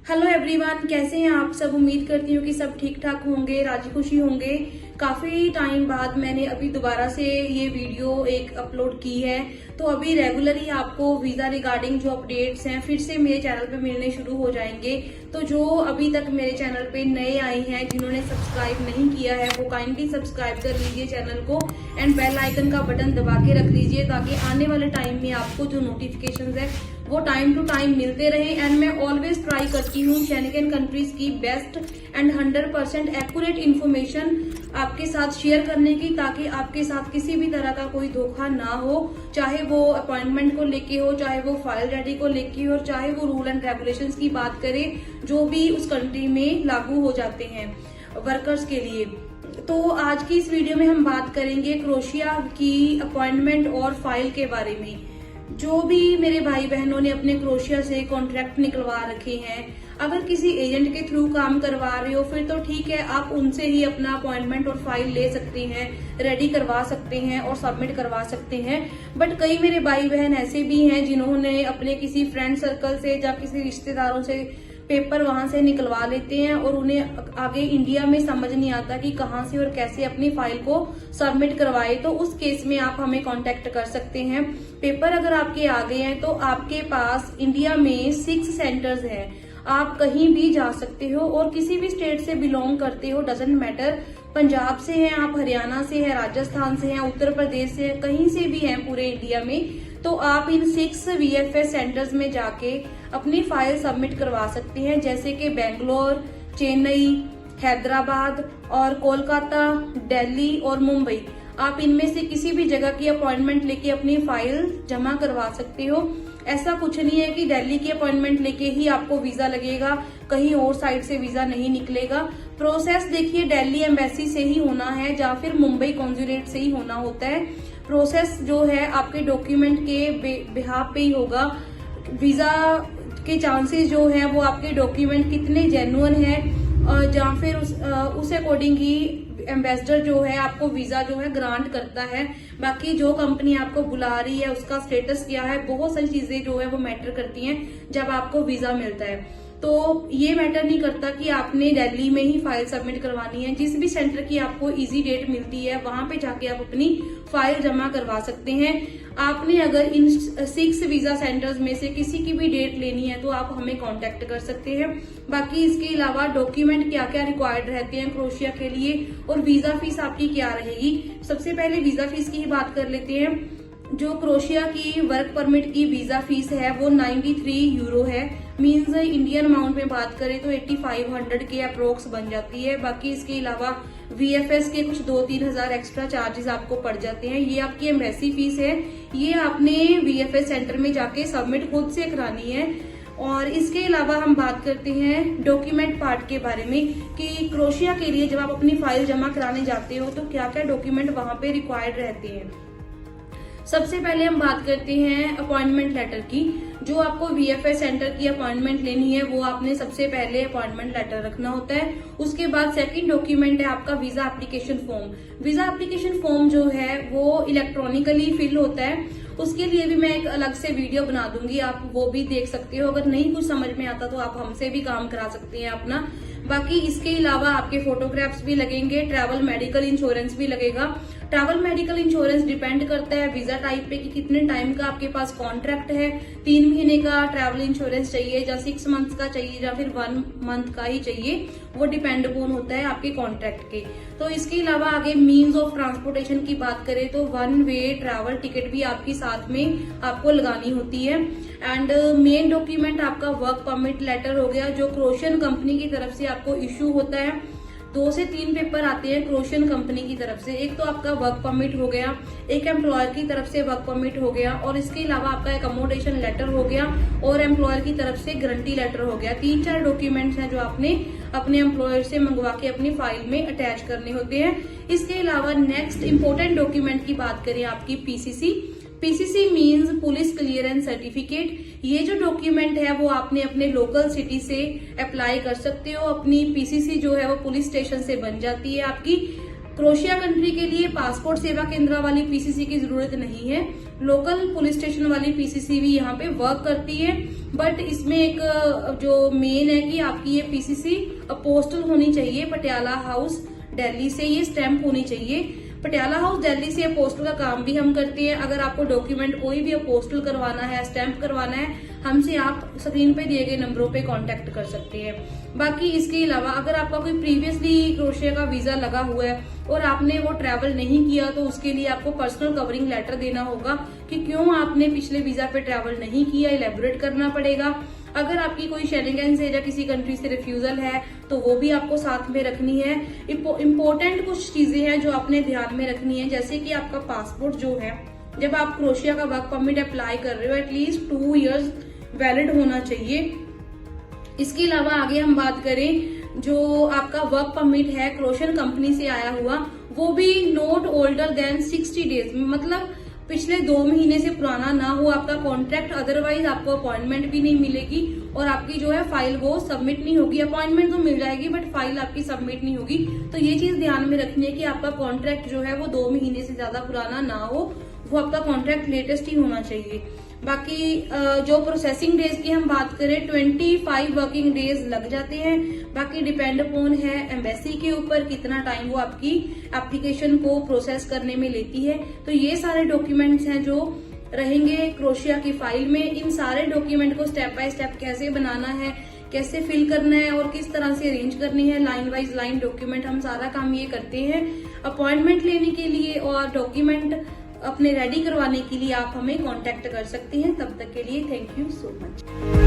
Hello everyone, कैसे हैं आप सब। उम्मीद करती हूँ कि सब ठीक ठाक होंगे, राजी खुशी होंगे। काफी टाइम बाद मैंने अभी दोबारा से ये वीडियो एक अपलोड की है। तो अभी रेगुलर ही आपको वीजा रिगार्डिंग जो अपडेट्स हैं फिर से मेरे चैनल पे मिलने शुरू हो जाएंगे। तो जो अभी तक मेरे चैनल पे नए आए हैं, जिन्होंने सब्सक्राइब नहीं किया है, वो काइंडली सब्सक्राइब कर लीजिए चैनल को एंड बेल आइकन का बटन दबा के रख लीजिए, ताकि आने वाले टाइम में आपको जो नोटिफिकेशन है वो टाइम टू टाइम मिलते रहे। एंड मैं ऑलवेज ट्राई करती हूँ शेंगेन कंट्रीज की बेस्ट एंड 100% एक्यूरेट इन्फॉर्मेशन आपके साथ शेयर करने की, ताकि आपके साथ किसी भी तरह का कोई धोखा ना हो, चाहे वो अपॉइंटमेंट को लेके हो, चाहे वो फाइल रेडी को लेके हो, चाहे वो रूल एंड रेगुलेशंस की बात करें जो भी उस कंट्री में लागू हो जाते हैं वर्कर्स के लिए। तो आज की इस वीडियो में हम बात करेंगे क्रोएशिया की अपॉइंटमेंट और फाइल के बारे में। जो भी मेरे भाई बहनों ने अपने क्रोएशिया से कॉन्ट्रैक्ट निकलवा रखे हैं, अगर किसी एजेंट के थ्रू काम करवा रहे हो फिर तो ठीक है, आप उनसे ही अपना अपॉइंटमेंट और फाइल ले सकते हैं, रेडी करवा सकते हैं और सबमिट करवा सकते हैं। बट कई मेरे भाई बहन ऐसे भी हैं जिन्होंने अपने किसी फ्रेंड सर्कल से या किसी रिश्तेदारों से पेपर वहां से निकलवा लेते हैं और उन्हें आगे इंडिया में समझ नहीं आता कि कहां से और कैसे अपनी फाइल को सबमिट करवाए। तो उस केस में आप हमें कांटेक्ट कर सकते हैं। पेपर अगर आपके आ गए हैं तो आपके पास इंडिया में 6 सेंटर्स हैं, आप कहीं भी जा सकते हो और किसी भी स्टेट से बिलोंग करते हो, डजेंट मैटर। पंजाब से हैं आप, हरियाणा से हैं, राजस्थान से हैं, उत्तर प्रदेश से हैं, कहीं से भी हैं पूरे इंडिया में, तो आप इन 6 VFS सेंटर्स में जाके अपनी फाइल सबमिट करवा सकते हैं। जैसे कि बेंगलोर, चेन्नई, हैदराबाद और कोलकाता, दिल्ली और मुंबई। आप इनमें से किसी भी जगह की अपॉइंटमेंट लेके अपनी फाइल जमा करवा सकते हो। ऐसा कुछ नहीं है कि दिल्ली की अपॉइंटमेंट लेके ही आपको वीजा लगेगा, कहीं और साइड से वीजा नहीं निकलेगा। प्रोसेस देखिए, दिल्ली एम्बेसी से ही होना है या फिर मुंबई कॉन्सुलेट से ही होना होता है। प्रोसेस जो है आपके डॉक्यूमेंट के बिहाफ पे ही होगा। वीजा के चांसेस जो है वो आपके डॉक्यूमेंट कितने जेन्युइन है या फिर उस अकॉर्डिंग ही एम्बेसडर जो है आपको वीजा जो है ग्रांट करता है। बाकी जो कंपनी आपको बुला रही है उसका स्टेटस क्या है, बहुत सारी चीजें जो है वो मैटर करती हैं जब आपको वीजा मिलता है। तो ये मैटर नहीं करता कि आपने दिल्ली में ही फाइल सबमिट करवानी है। जिस भी सेंटर की आपको इजी डेट मिलती है वहां पे जाके आप अपनी फाइल जमा करवा सकते हैं। आपने अगर इन 6 वीजा सेंटर्स में से किसी की भी डेट लेनी है तो आप हमें कांटेक्ट कर सकते हैं। बाकी इसके अलावा डॉक्यूमेंट क्या क्या रिक्वायर्ड रहते हैं क्रोएशिया के लिए और वीजा फीस आपकी क्या रहेगी। सबसे पहले वीजा फीस की ही बात कर लेते हैं। जो क्रोएशिया की वर्क परमिट की वीजा फीस है वो 93 यूरो है। मींस इंडियन अमाउंट में बात करें तो 8500 के अप्रोक्स बन जाती है। बाकी इसके अलावा VFS के कुछ 2-3 हजार एक्स्ट्रा चार्जेस आपको पड़ जाते हैं। ये आपकी एम्बेसी फीस है, ये आपने VFS सेंटर में जाके सबमिट खुद से करानी है। और इसके अलावा हम बात करते हैं डॉक्यूमेंट पार्ट के बारे में कि क्रोएशिया के लिए जब आप अपनी फाइल जमा कराने जाते हो तो क्या क्या डॉक्यूमेंट वहां पे रिक्वायर्ड रहते हैं। सबसे पहले हम बात करते हैं अपॉइंटमेंट लेटर की। जो आपको VFS सेंटर की अपॉइंटमेंट लेनी है वो आपने सबसे पहले अपॉइंटमेंट लेटर रखना होता है। उसके बाद सेकंड डॉक्यूमेंट है आपका visa application form. Visa application form जो है वो इलेक्ट्रॉनिकली फिल होता है। उसके लिए भी मैं एक अलग से वीडियो बना दूंगी, आप वो भी देख सकते हो। अगर नहीं कुछ समझ में आता तो आप हमसे भी काम करा सकते हैं अपना। बाकी इसके अलावा आपके फोटोग्राफ्स भी लगेंगे, ट्रैवल मेडिकल इंश्योरेंस भी लगेगा। ट्रैवल मेडिकल इंश्योरेंस डिपेंड करता है वीजा टाइप पे कि कितने टाइम का आपके पास कॉन्ट्रैक्ट है। 3 महीने का ट्रैवल इंश्योरेंस चाहिए या 6 मंथ्स का चाहिए या फिर 1 मंथ का ही चाहिए, वो डिपेंड अपॉन होता है आपके कॉन्ट्रैक्ट के। तो इसके अलावा आगे मीन्स ऑफ ट्रांसपोर्टेशन की बात करें तो 1 वे ट्रैवल टिकट भी आपकी साथ में आपको लगानी होती है। एंड मेन डॉक्यूमेंट आपका वर्क परमिट लेटर हो गया, जो क्रोएशियन कंपनी की तरफ से आपको इश्यू होता है। 2 से 3 पेपर आते हैं क्रोएशियन कंपनी की तरफ से। एक तो आपका वर्क परमिट हो गया, एक एम्प्लॉयर की तरफ से वर्क परमिट हो गया और इसके अलावा आपका एकोमोडेशन लेटर हो गया और एम्प्लॉयर की तरफ से गारंटी लेटर हो गया। 3-4 डॉक्यूमेंट्स हैं जो आपने अपने एम्प्लॉयर से मंगवा के अपनी फाइल में अटैच करने होते हैं। इसके अलावा नेक्स्ट इंपॉर्टेंट डॉक्यूमेंट की बात करें आपकी PCC means police clearance certificate. ये जो डॉक्यूमेंट है वो आपने अपने लोकल सिटी से अप्लाई कर सकते हो। अपनी PCC जो है वो पुलिस स्टेशन से बन जाती है आपकी। क्रोएशिया कंट्री के लिए पासपोर्ट सेवा केंद्र वाली PCC की जरूरत नहीं है। लोकल पुलिस स्टेशन वाली पीसीसी भी यहाँ पे वर्क करती है, बट इसमें एक जो मेन है कि आपकी ये पीसीसी पोस्टल होनी चाहिए, पटियाला हाउस दिल्ली से ये स्टैंप होनी चाहिए। पटियाला हाउस दिल्ली से पोस्टल का काम भी हम करते हैं। अगर आपको डॉक्यूमेंट कोई भी पोस्टल करवाना है, स्टैंप करवाना है, हमसे आप स्क्रीन पे दिए गए नंबरों पे कांटेक्ट कर सकते हैं। बाकी इसके अलावा अगर आपका कोई प्रीवियसली क्रोशिया का वीजा लगा हुआ है और आपने वो ट्रैवल नहीं किया, तो उसके लिए आपको पर्सनल कवरिंग लेटर देना होगा कि क्यों आपने पिछले वीजा पे ट्रैवल नहीं किया, इलेबोरेट करना पड़ेगा। अगर आपकी कोई शेंगेन से या किसी कंट्री से रिफ्यूजल है तो वो भी आपको साथ में रखनी है। इम्पोर्टेंट कुछ चीजें हैं जो आपने ध्यान में रखनी है, जैसे कि आपका पासपोर्ट जो है, जब आप क्रोशिया का वर्क परमिट अप्लाई कर रहे हो एटलीस्ट 2 इयर्स वैलिड होना चाहिए। इसके अलावा आगे हम बात करें, जो आपका वर्क परमिट है क्रोशियन कंपनी से आया हुआ, वो भी नॉट ओल्डर देन 60 डेज, मतलब पिछले 2 महीने से पुराना ना हो आपका कॉन्ट्रैक्ट, अदरवाइज आपको अपॉइंटमेंट भी नहीं मिलेगी और आपकी जो है फाइल वो सबमिट नहीं होगी। अपॉइंटमेंट तो मिल जाएगी बट फाइल आपकी सबमिट नहीं होगी। तो ये चीज ध्यान में रखनी है कि आपका कॉन्ट्रैक्ट जो है वो 2 महीने से ज्यादा पुराना ना हो, वो आपका कॉन्ट्रैक्ट लेटेस्ट ही होना चाहिए। बाकी जो प्रोसेसिंग डेज की हम बात करें, 25 वर्किंग डेज लग जाते हैं। बाकी डिपेंड अपॉन है एम्बेसी के ऊपर कितना टाइम वो आपकी एप्लीकेशन को प्रोसेस करने में लेती है। तो ये सारे डॉक्यूमेंट्स हैं जो रहेंगे क्रोशिया की फाइल में। इन सारे डॉक्यूमेंट को स्टेप बाय स्टेप कैसे बनाना है, कैसे फिल करना है और किस तरह से अरेंज करनी है, लाइन वाइज लाइन डॉक्यूमेंट, हम सारा काम ये करते हैं। अपॉइंटमेंट लेने के लिए और डॉक्यूमेंट अपने रेडी करवाने के लिए आप हमें कांटेक्ट कर सकते हैं। तब तक के लिए थैंक यू सो मच।